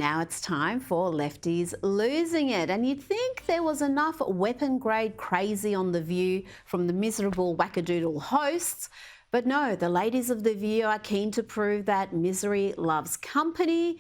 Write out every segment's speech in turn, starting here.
Now it's time for Lefties losing it. And you'd think there was enough weapon-grade crazy on The View from the miserable wackadoodle hosts. But no, the ladies of The View are keen to prove that misery loves company,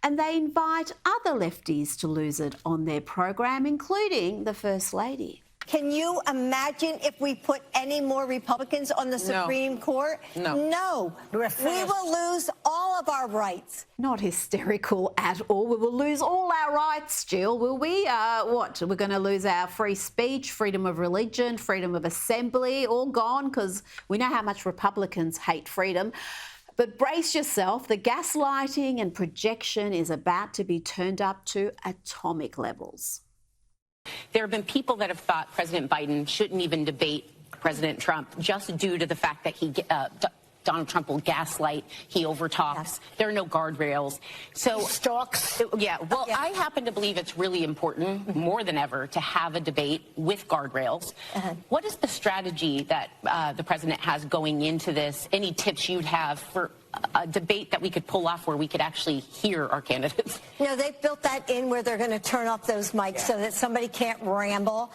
and they invite other lefties to lose it on their program, including the First Lady. Can you imagine if we put any more Republicans on the Supreme Court? No. We will lose all of our rights. Not hysterical at all. We will lose all our rights, Jill, will we? What? We're going to lose our free speech, freedom of religion, freedom of assembly, all gone, because we know how much Republicans hate freedom. But brace yourself, the gaslighting and projection is about to be turned up to atomic levels. There have been people that have thought President Biden shouldn't even debate President Trump just due to the fact that Donald Trump will gaslight, he overtalks. Yes. There are no guardrails. So he stalks. Yeah, well, I happen to believe it's really important, more than ever, to have a debate with guardrails. What is the strategy that the president has going into this? Any tips you'd have for a debate that we could pull off where we could actually hear our candidates? You know, they've built that in where they're going to turn off those mics so that somebody can't ramble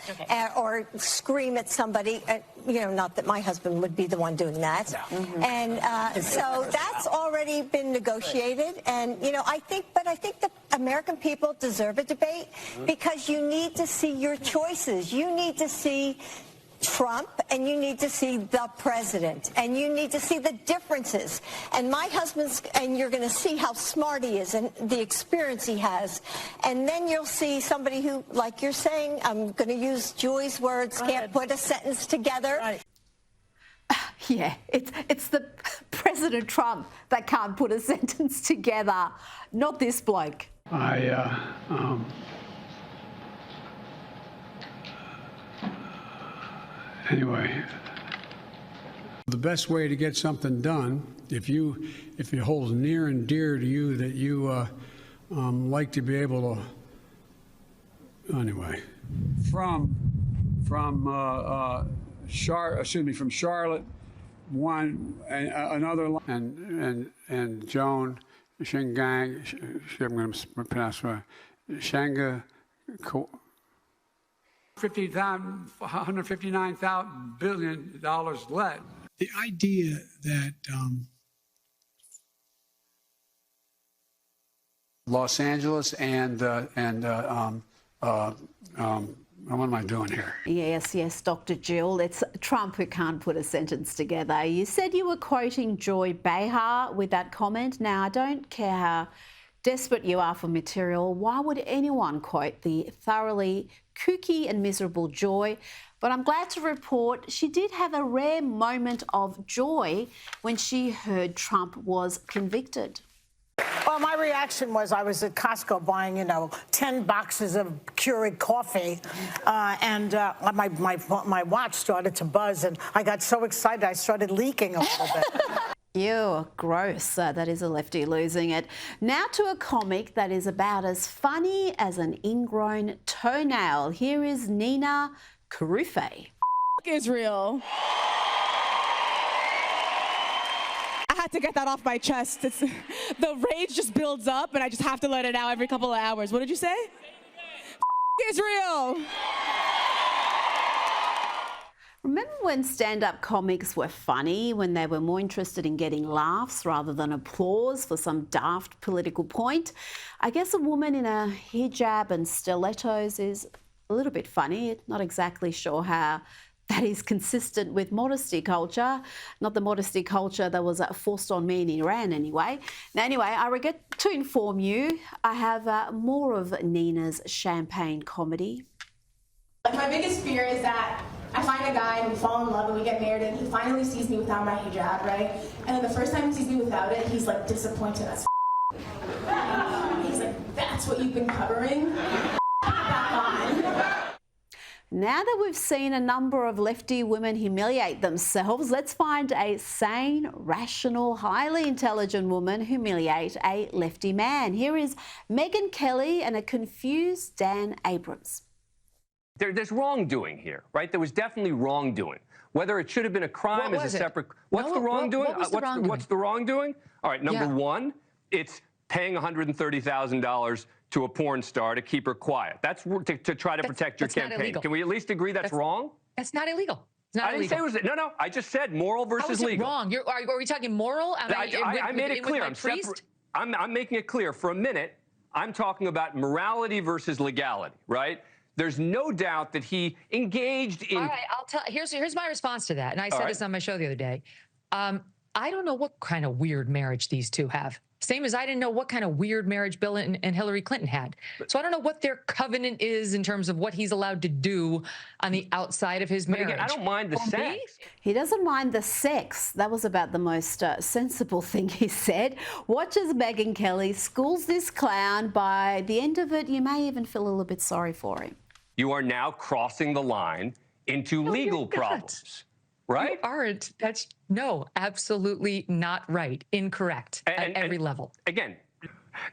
or scream at somebody. You know, not that my husband would be the one doing that. And so that's already been negotiated. And, you know, I think the American people deserve a debate because you need to see your choices. You need to see Trump, and you need to see the president, and you need to see the differences. And my husband's, and you're going to see how smart he is and the experience he has. And then you'll see somebody who, like you're saying, I'm going to use Joy's words, can't put a sentence together. Yeah, it's the President Trump that can't put a sentence together, not this bloke. Anyway, the best way to get something done, if it holds near and dear to you that you like to be able to, anyway, from Charlotte, one and another, and Joan Shingang, I'm going to pronounce Shanga. $159 billion left. The idea that Los Angeles and what am I doing here? Yes, Dr. Jill. It's Trump who can't put a sentence together. You said you were quoting Joy Behar with that comment. Now, I don't care how desperate you are for material. Why would anyone quote the thoroughly kooky and miserable Joy? But I'm glad to report she did have a rare moment of joy when she heard Trump was convicted. Well, my reaction was I was at Costco buying, 10 boxes of Keurig coffee, and my watch started to buzz, and I got so excited I started leaking a little bit. Ew, gross. That is a lefty losing it. Now to a comic that is about as funny as an ingrown toenail. Here is Nina Kharoufeh. Israel. I had to get that off my chest. The rage just builds up, and I just have to let it out every couple of hours. What did you say? Israel. Remember when stand-up comics were funny, when they were more interested in getting laughs rather than applause for some daft political point? I guess a woman in a hijab and stilettos is a little bit funny. Not exactly sure how that is consistent with modesty culture. Not the modesty culture that was forced on me in Iran anyway. Now, anyway, I regret to inform you, I have more of Nina's champagne comedy. Like, my biggest fear is that I find a guy and we fall in love and we get married and he finally sees me without my hijab, right? And then the first time he sees me without it, he's like disappointed as He's like, that's what you've been covering? Back on. Now that we've seen a number of lefty women humiliate themselves, let's find a sane, rational, highly intelligent woman humiliate a lefty man. Here is Megyn Kelly and a confused Dan Abrams. There's wrongdoing here, right? There was definitely wrongdoing. Whether it should have been a crime is a separate... What's the wrongdoing? What's the wrongdoing? All right, number one, it's paying $130,000 to a porn star to keep her quiet. That's to try to protect your campaign. Can we at least agree that's wrong? That's not illegal. It's not I didn't say it was. No. I just said moral versus legal. How is it wrong? Are we talking moral? I made it clear. I'm making it clear. For a minute, I'm talking about morality versus legality, right? There's no doubt that he engaged in. All right, I'll tell. Here's my response to that, and I said this on my show the other day. I don't know what kind of weird marriage these two have. Same as I didn't know what kind of weird marriage Bill and Hillary Clinton had. So I don't know what their covenant is in terms of what he's allowed to do on the outside of his marriage. But again, I don't mind the sex. He doesn't mind the sex. That was about the most sensible thing he said. Watch as Megyn Kelly schools this clown. By the end of it, you may even feel a little bit sorry for him. You are now crossing the line into legal problems. Right? You aren't. That's absolutely not right. Incorrect at every level. Again,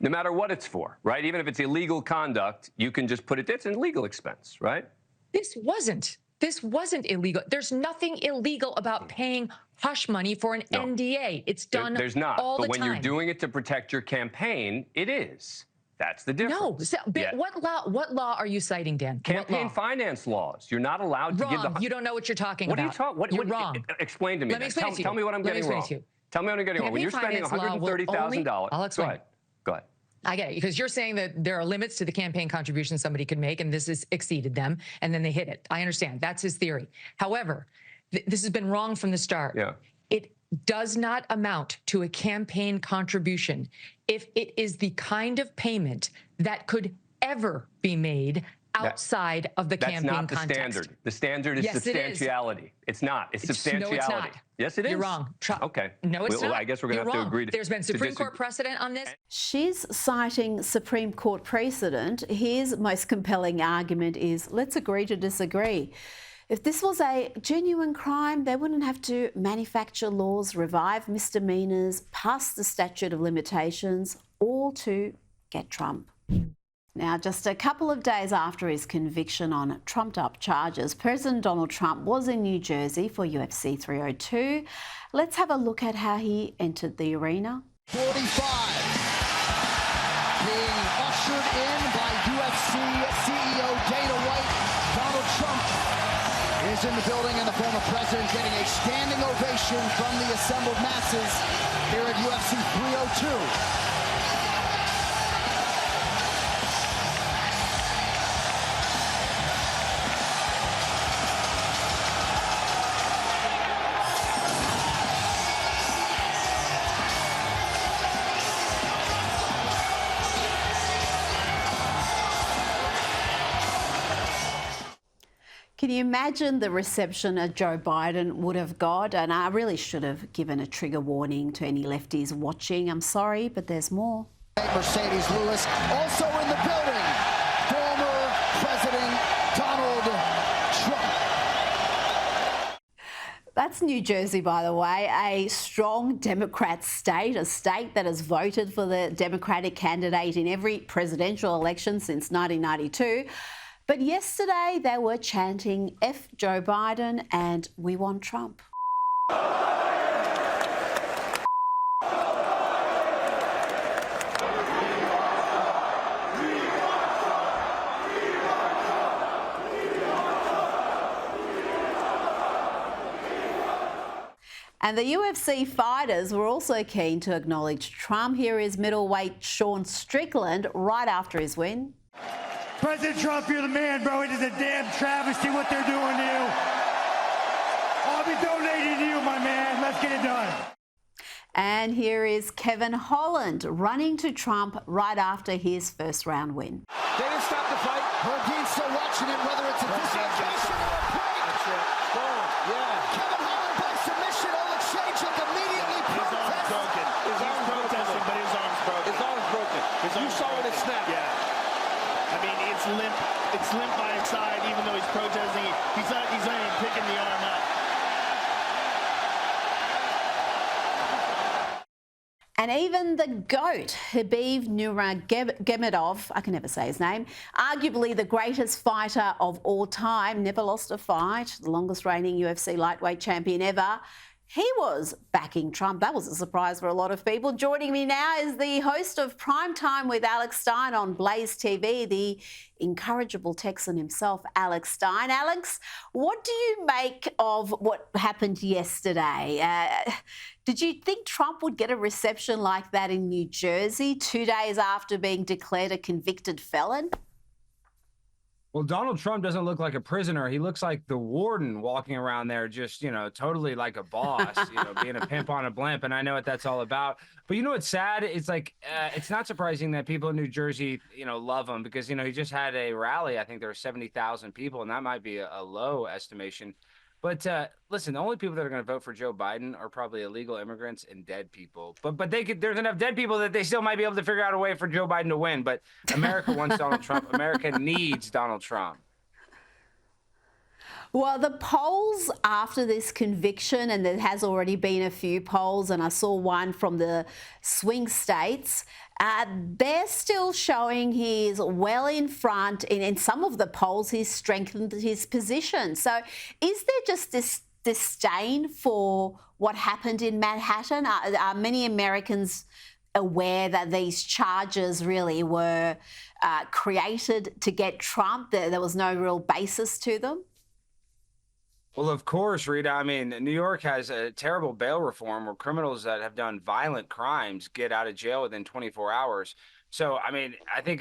no matter what it's for, right? Even if it's illegal conduct, you can just put it, it's an legal expense, right? This wasn't illegal. There's nothing illegal about paying hush money for an NDA. It's done there's not. all the time. But when you're doing it to protect your campaign, it is. That's the difference. No. What law are you citing, Dan? Campaign finance laws. You're not allowed to give the... You don't know what you're talking about. What are you talking... You're wrong. Explain to me. Let me explain to you. Tell me what I'm getting wrong. Tell me what I'm getting wrong. When you're spending $130,000... I'll explain. Go ahead. I get it, because you're saying that there are limits to the campaign contribution somebody could make, and this has exceeded them, and then they hit it. I understand. That's his theory. However, this has been wrong from the start. Yeah. It does not amount to a campaign contribution if it is the kind of payment that could ever be made outside of the campaign context. That's not the standard. The standard is substantiality. It's not. It's substantiality. No, it's not. Yes, it is. You're wrong. Okay. No, it's not. I guess we're going to have to agree. There's been Supreme Court precedent on this. She's citing Supreme Court precedent. His most compelling argument is, let's agree to disagree. If this was a genuine crime, they wouldn't have to manufacture laws, revive misdemeanors, pass the statute of limitations, all to get Trump. Now, just a couple of days after his conviction on trumped-up charges, President Donald Trump was in New Jersey for UFC 302. Let's have a look at how he entered the arena. 45, being ushered in by UFC CEO Dana White. Donald Trump is in the building, and the former president getting a standing ovation from the assembled masses here at UFC 302. Can you imagine the reception that Joe Biden would have got? And I really should have given a trigger warning to any lefties watching. I'm sorry, but there's more. Mercedes Lewis also in the building. Former President Donald Trump. That's New Jersey, by the way, a strong Democrat state, a state that has voted for the Democratic candidate in every presidential election since 1992. But yesterday they were chanting F Joe Biden and we want Trump. And the UFC fighters were also keen to acknowledge Trump. Here is middleweight Sean Strickland right after his win. President Trump, you're the man, bro. It is a damn travesty what they're doing to you. I'll be donating to you, my man. Let's get it done. And here is Kevin Holland running to Trump right after his first round win. They didn't stop the fight. Herdine's still watching it, whether it's a dislocation or a break. That's it. Boom. Yeah. Kevin Holland by submission. Oleksiejczuk immediately protests. His arm's protesting, but his arm's broken. His arm's broken. You saw when it snapped. Yeah. I mean, it's limp. It's limp by his side, even though he's protesting. He's not even picking the arm up. And even the GOAT, Khabib Nurmagomedov, I can never say his name, arguably the greatest fighter of all time, never lost a fight, the longest reigning UFC lightweight champion ever, he was backing Trump. That was a surprise for a lot of people. Joining me now is the host of Prime Time with Alex Stein on Blaze TV, the incorrigible Texan himself, Alex Stein. Alex, what do you make of what happened yesterday? Did you think Trump would get a reception like that in New Jersey 2 days after being declared a convicted felon? Well, Donald Trump doesn't look like a prisoner. He looks like the warden walking around there, just, totally like a boss, being a pimp on a blimp. And I know what that's all about. But what's sad? It's like, it's not surprising that people in New Jersey, love him because, he just had a rally. I think there were 70,000 people, and that might be a low estimation. But listen, the only people that are going to vote for Joe Biden are probably illegal immigrants and dead people. But there's enough dead people that they still might be able to figure out a way for Joe Biden to win. But America wants Donald Trump. America needs Donald Trump. Well, the polls after this conviction, and there has already been a few polls, and I saw one from the swing states, they're still showing he's well in front. In some of the polls, he's strengthened his position. So is there just this disdain for what happened in Manhattan? Are many Americans aware that these charges really were created to get Trump? There was no real basis to them? Well, of course, Rita. I mean, New York has a terrible bail reform where criminals that have done violent crimes get out of jail within 24 hours. So, I mean, I think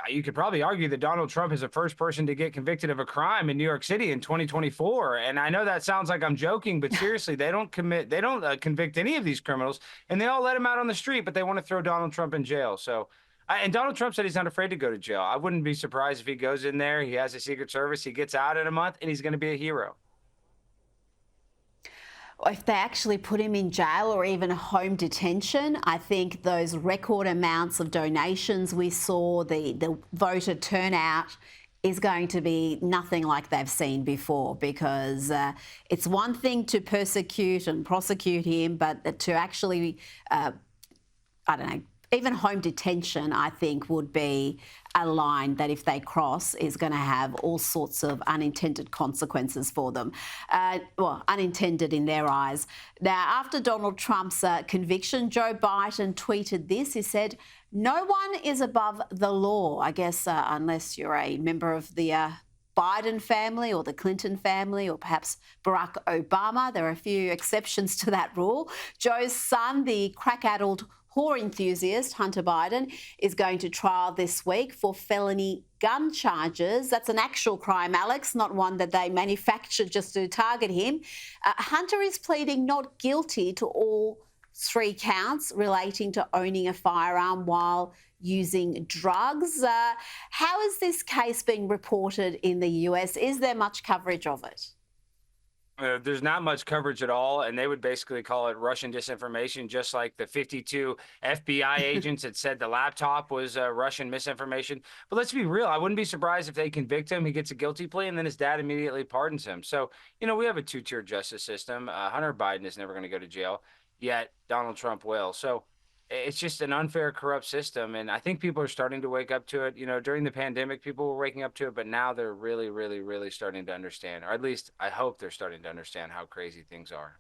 you could probably argue that Donald Trump is the first person to get convicted of a crime in New York City in 2024. And I know that sounds like I'm joking, but seriously, they don't convict any of these criminals, and they all let him out on the street, but they want to throw Donald Trump in jail. So, and Donald Trump said he's not afraid to go to jail. I wouldn't be surprised if he goes in there, he has a Secret Service, he gets out in a month, and he's going to be a hero. If they actually put him in jail or even home detention, I think those record amounts of donations we saw, the voter turnout is going to be nothing like they've seen before, because it's one thing to persecute and prosecute him, but to actually, even home detention, I think, would be a line that if they cross is going to have all sorts of unintended consequences for them. Unintended in their eyes. Now, after Donald Trump's conviction, Joe Biden tweeted this. He said, "No one is above the law." I guess unless you're a member of the Biden family or the Clinton family or perhaps Barack Obama. There are a few exceptions to that rule. Joe's son, the crack-addled whore enthusiast, Hunter Biden, is going to trial this week for felony gun charges. That's an actual crime, Alex, not one that they manufactured just to target him. Hunter is pleading not guilty to all 3 counts relating to owning a firearm while using drugs. How is this case being reported in the US? Is there much coverage of it? There's not much coverage at all, and they would basically call it Russian disinformation, just like the 52 FBI agents that said the laptop was Russian misinformation. But let's be real. I wouldn't be surprised if they convict him, he gets a guilty plea, and then his dad immediately pardons him. So, we have a 2-tier justice system. Hunter Biden is never going to go to jail, yet Donald Trump will. So it's just an unfair, corrupt system, and I think people are starting to wake up to it. During the pandemic, people were waking up to it, but now they're really, really, really starting to understand, or at least I hope they're starting to understand how crazy things are.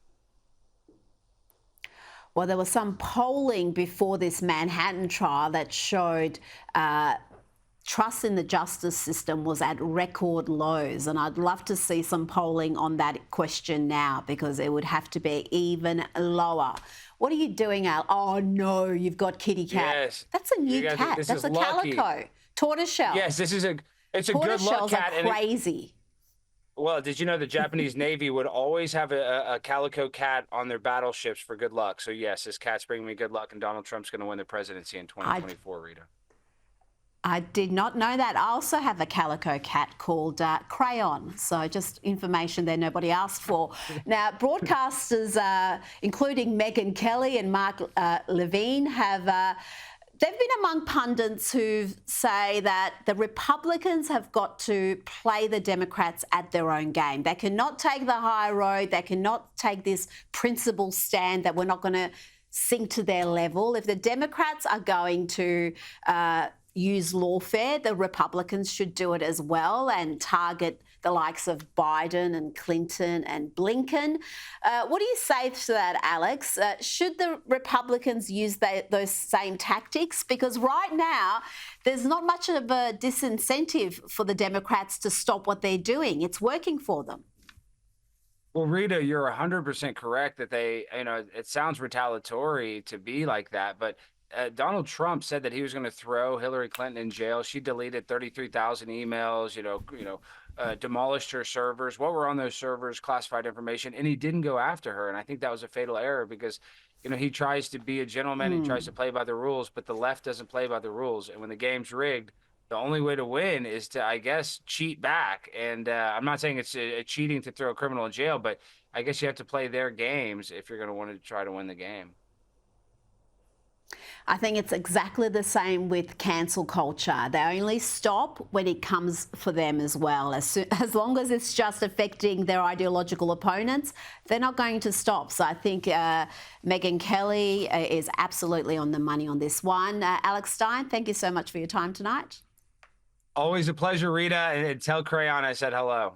Well, there was some polling before this Manhattan trial that showed trust in the justice system was at record lows, and I'd love to see some polling on that question now, because it would have to be even lower. What are you doing, Al? Oh, no, you've got kitty cat. Yes. That's a new cat. That's a calico. Tortoiseshell. Yes, it's a good luck cat. Tortoiseshells are crazy. Well, did you know the Japanese Navy would always have a calico cat on their battleships for good luck? So, yes, this cat's bringing me good luck, and Donald Trump's going to win the presidency in 2024, Rita. I did not know that. I also have a calico cat called Crayon. So just information there nobody asked for. Now, broadcasters, including Megyn Kelly and Mark Levine, they've been among pundits who say that the Republicans have got to play the Democrats at their own game. They cannot take the high road. They cannot take this principled stand that we're not going to sink to their level. If the Democrats are going to use lawfare, the Republicans should do it as well and target the likes of Biden and Clinton and Blinken. What do you say to that, Alex? Should the Republicans use those same tactics? Because right now, there's not much of a disincentive for the Democrats to stop what they're doing. It's working for them. Well, Rita, you're 100% correct that it sounds retaliatory to be like that, but Donald Trump said that he was going to throw Hillary Clinton in jail. She deleted 33,000 emails, demolished her servers. What were on those servers? Classified information. And he didn't go after her. And I think that was a fatal error because, he tries to be a gentleman. He tries to play by the rules, but the left doesn't play by the rules. And when the game's rigged, the only way to win is to, I guess, cheat back. And I'm not saying it's cheating to throw a criminal in jail, but I guess you have to play their games if you're going to want to try to win the game. I think it's exactly the same with cancel culture. They only stop when it comes for them as well. As long as it's just affecting their ideological opponents, they're not going to stop. So I think Megyn Kelly is absolutely on the money on this one. Alex Stein, thank you so much for your time tonight. Always a pleasure, Rita. And tell Crayon I said hello.